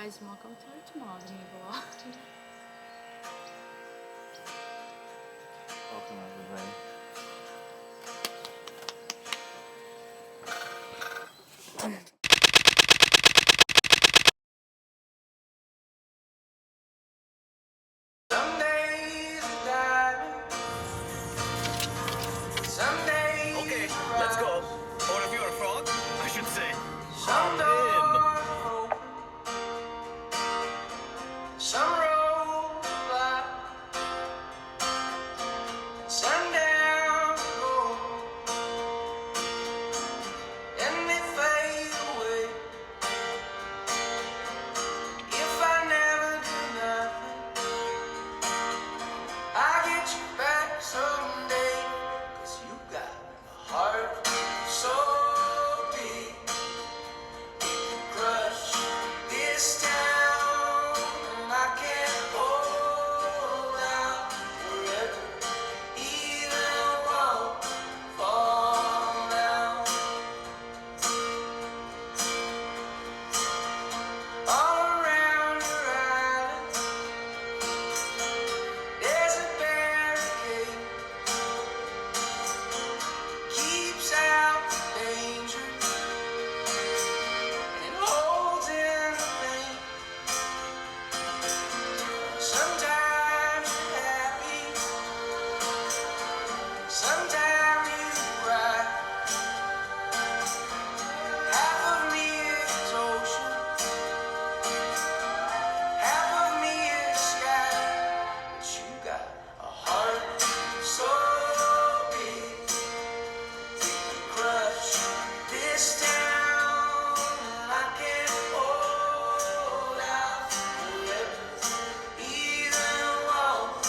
guys, and welcome to our Temagami vlog. Welcome everybody. Some days are diamond, some days Okay, are let's go. rose. Or if you're a frog, I should say. Some doors open, some roads are black, sundown go, and they fade away. If I never do nothing, I'll get you back someday. 'Cause you got a heart so big, it can crush this town, and I can't hold out forever, even won't fall down. All around your island, there's a barricade, keeps out the danger, and it holds in the pain. Sometimes you're happy, sometimes you cry. Half of me is ocean, half of me is sky. But you got a heart so big, it can crush this town, and I can't hold out forever, even won't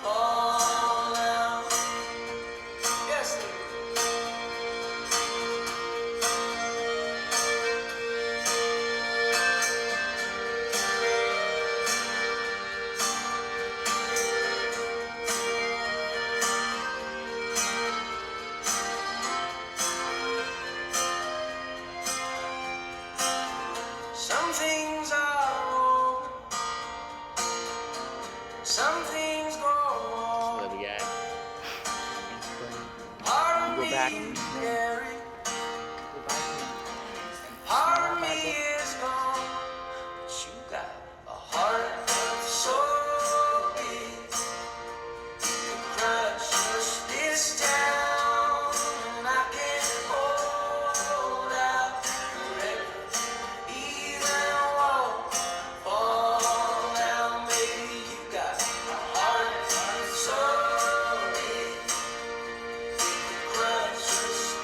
fall down. Yes, some things are over, some things go wrong. Little guy. Part of Go me back. is buried, Go back. part of me is gone. But you got a heart so big, you can crush this town, and I can't hold out forever, even won't fall down. Baby, you got a heart so big, crush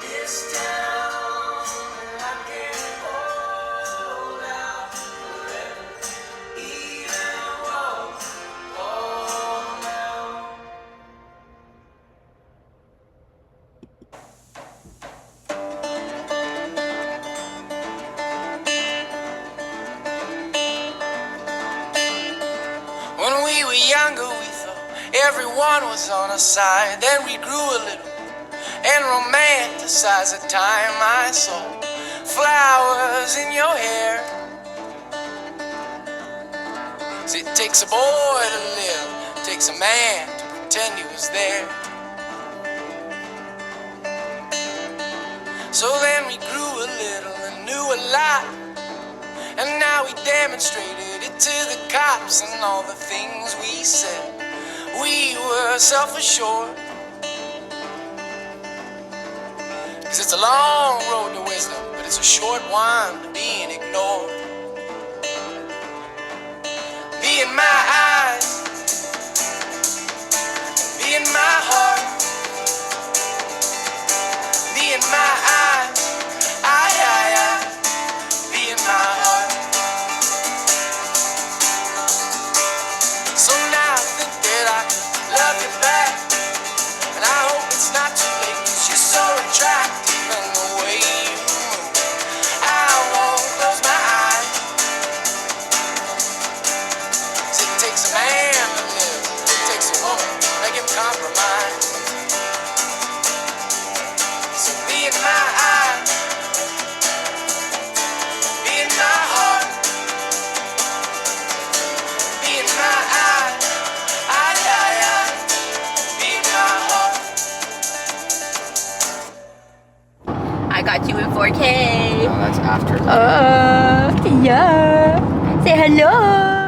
this town, and I can't hold out forever, even won't fall down. When we were younger, we thought everyone was on our side. Then we grew a little and romanticized the time I saw flowers in your hair. 'Cause it takes a boy to live, it takes a man to pretend he was there. So then we grew a little and knew a lot, and now we demonstrated it to the cops, and all the things we said, we were self-assured. 'Cause it's a long road to wisdom, but it's a short one to being ignored. Be in my eyes, be in my heart, be in my eyes, be in my heart. So now I think that I can love you back, and I hope it's not too late, 'cause you're so attractive, and the way you move, I won't close my eyes. 'Cause it takes a man to live, it takes a woman to make him compromise. catch you in 4K. No, that's after. Yeah. Say hello.